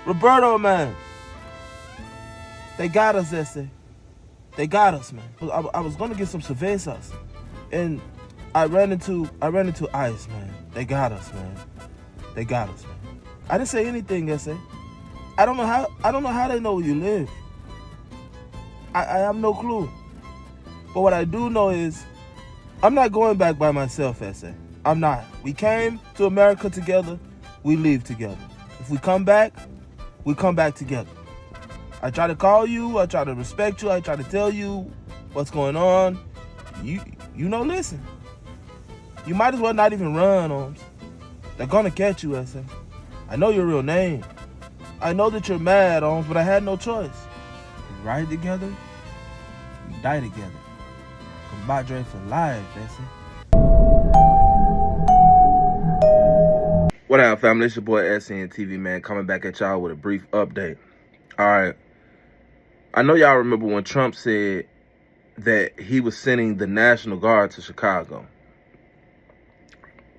Roberto, man. They got us, Ese. They got us, man. I was gonna get some cervezas, and I ran into ICE, man. They got us, man. They got us, man. I didn't say anything, Ese. I don't know how they know where you live. I have no clue. But what I do know is I'm not going back by myself, Ese. I'm not. We came to America together. We leave together. If we come back, we come back together. I try to call you. I try to respect you. I try to tell you what's going on. You listen. You might as well not even run, Holmes. They're gonna catch you, Ese. I know your real name. I know that you're mad, Holmes, but I had no choice. We ride together. We die together. Compadre for life, Ese. What up, family? It's your boy SN TV, man, coming back at y'all with a brief update. All right. I know y'all remember when Trump said that he was sending the National Guard to Chicago.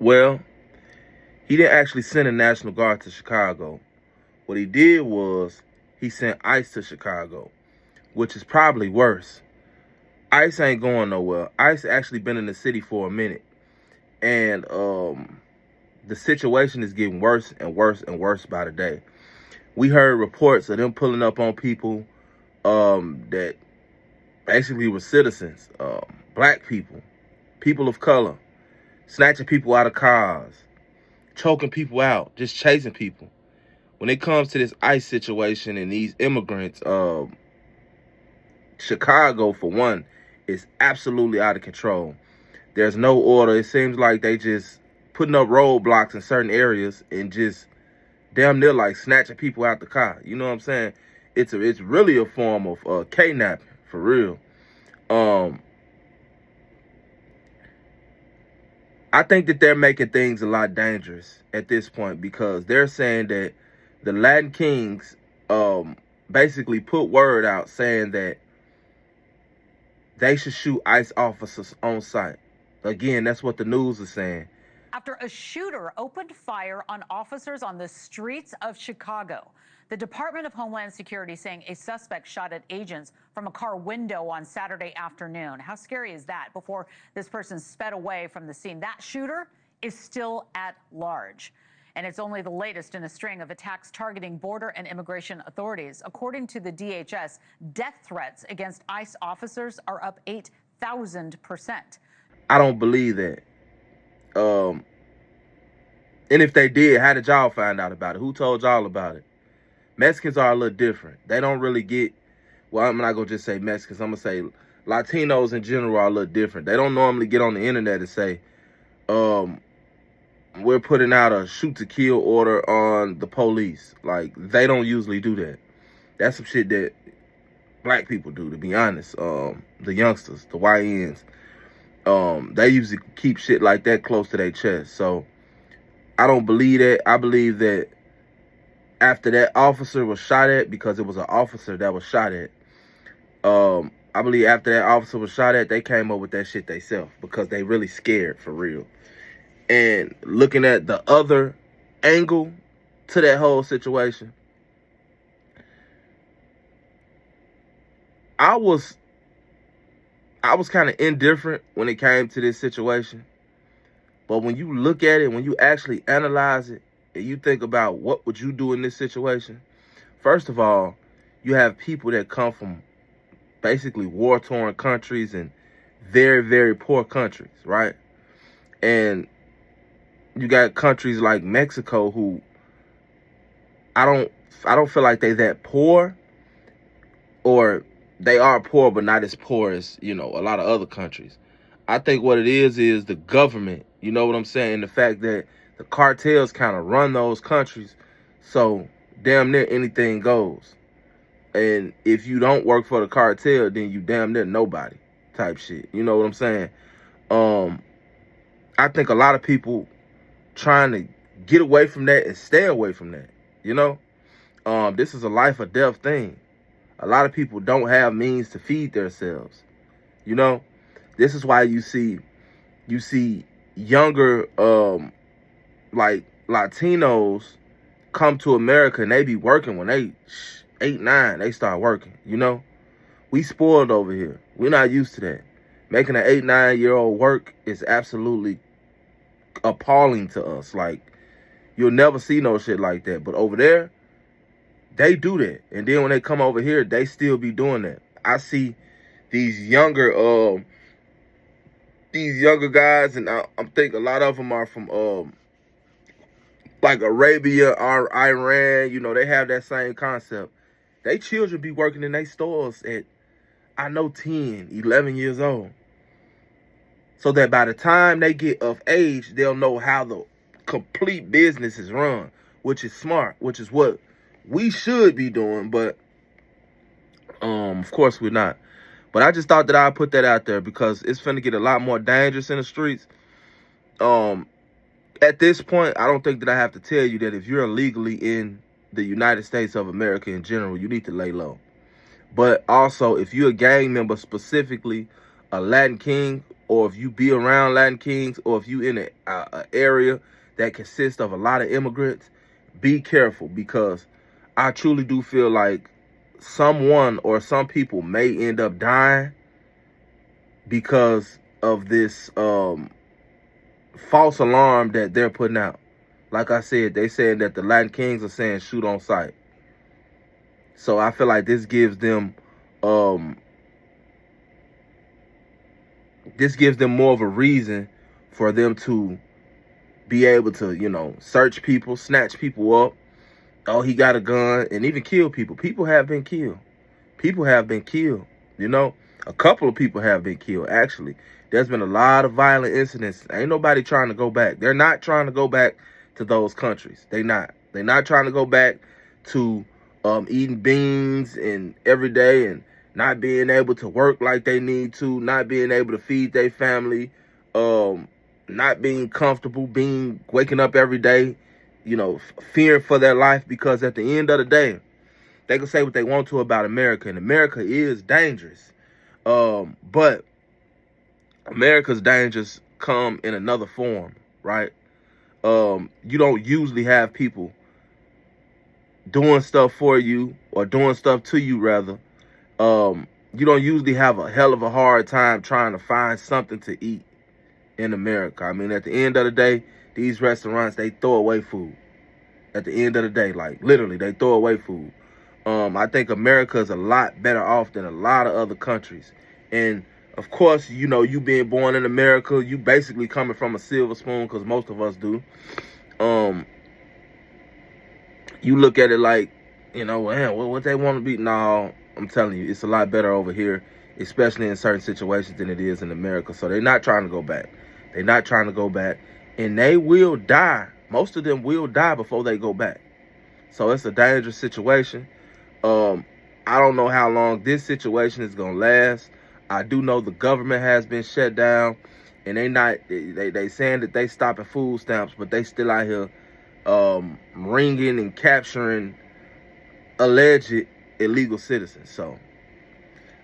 Well, he didn't actually send a National Guard to Chicago. What he did was he sent ICE to Chicago, which is probably worse. ICE ain't going nowhere. ICE actually been in the city for a minute. And the situation is getting worse and worse and worse by the day. We heard reports of them pulling up on people that basically were citizens, black people, people of color, snatching people out of cars, choking people out, just chasing people. When it comes to this ICE situation and these immigrants, Chicago, for one, is absolutely out of control. There's no order. It seems like they just putting up roadblocks in certain areas and just damn near like snatching people out the car. You know what I'm saying? It's really a form of kidnapping, for real. I think that they're making things a lot dangerous at this point because they're saying that the Latin Kings basically put word out saying that they should shoot ICE officers on sight. Again, that's what the Newz is saying. After a shooter opened fire on officers on the streets of Chicago. The Department of Homeland Security saying a suspect shot at agents from a car window on Saturday afternoon. How scary is that? Before this person sped away from the scene, that shooter is still at large. And it's only the latest in a string of attacks targeting border and immigration authorities. According to the DHS, death threats against ICE officers are up 8,000%. I don't believe that. And if they did, how did y'all find out about it? Who told y'all about it? Mexicans are a little different. They don't really get, well, I'm not going to just say Mexicans. I'm going to say Latinos in general are a little different. They don't normally get on the internet and say, we're putting out a shoot to kill order on the police. Like, they don't usually do that. That's some shit that black people do, to be honest. The youngsters, the YNs, they usually keep shit like that close to their chest. So I don't believe that. I believe that after that officer was shot at, because it was an officer that was shot at, I believe after that officer was shot at, they came up with that shit themselves because they really scared, for real. And looking at the other angle to that whole situation, I was kind of indifferent when it came to this situation. But when you look at it, when you actually analyze it, and you think about what would you do in this situation, first of all, you have people that come from basically war-torn countries and very, very poor countries, right? And you got countries like Mexico who I don't feel like they that poor, or they are poor but not as poor as, a lot of other countries. I think what it is the government, you know what I'm saying? The fact that the cartels kind of run those countries, so damn near anything goes. And if you don't work for the cartel, then you damn near nobody type shit. You know what I'm saying? I think a lot of people trying to get away from that and stay away from that, This is a life or death thing. A lot of people don't have means to feed themselves, This is why you see younger, like Latinos come to America and they be working when they 8, 9, they start working, you know? We spoiled over here. We're not used to that. Making an 8, 9-year-old work is absolutely appalling to us. Like, you'll never see no shit like that. But over there, they do that. And then when they come over here, they still be doing that. I see these younger guys, and I'm thinking a lot of them are from like Arabia or Iran. You know, they have that same concept. They children be working in their stores at, I know, 10, 11 years old. So that by the time they get of age, they'll know how the complete business is run, which is smart, which is what we should be doing. But of course we're not. But I just thought that I'd put that out there because it's finna get a lot more dangerous in the streets. At this point, I don't think that I have to tell you that if you're illegally in the United States of America in general, you need to lay low. But also, if you're a gang member, specifically a Latin King, or if you be around Latin Kings, or if you in an area that consists of a lot of immigrants, be careful, because I truly do feel like someone or some people may end up dying because of this false alarm that they're putting out. Like I said, they saying that the Latin Kings are saying shoot on sight. So I feel like this gives them more of a reason for them to be able to, you know, search people, snatch people up. Oh, he got a gun, and even kill people. People have been killed. People have been killed, you know. A couple of people have been killed, actually. There's been a lot of violent incidents. Ain't nobody trying to go back. They're not trying to go back to those countries. They're not trying to go back to eating beans and every day and not being able to work like they need to, not being able to feed their family, not being comfortable, waking up every day, you know, fearing for their life, because at the end of the day, they can say what they want to about America, and America is dangerous. But America's dangers come in another form, right? You don't usually have people doing stuff for you, or doing stuff to you, rather. You don't usually have a hell of a hard time trying to find something to eat in America. I mean, at the end of the day, these restaurants, they throw away food. At the end of the day, like, literally, they throw away food. I think America is a lot better off than a lot of other countries. And, of course, you know, you being born in America, you basically coming from a silver spoon, because most of us do. You look at it like, you know, man, what they want to be? No, I'm telling you, it's a lot better over here, especially in certain situations, than it is in America. So they're not trying to go back. They're not trying to go back. And they will die. Most of them will die before they go back. So it's a dangerous situation. I don't know how long this situation is going to last. I do know the government has been shut down. And they saying that they stopping food stamps, but they still out here ringing and capturing alleged illegal citizens. So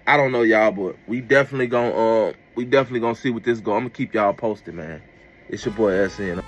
I don't know, y'all, but we definitely gonna see what this go. I'm gonna keep y'all posted, man. It's your boy SN.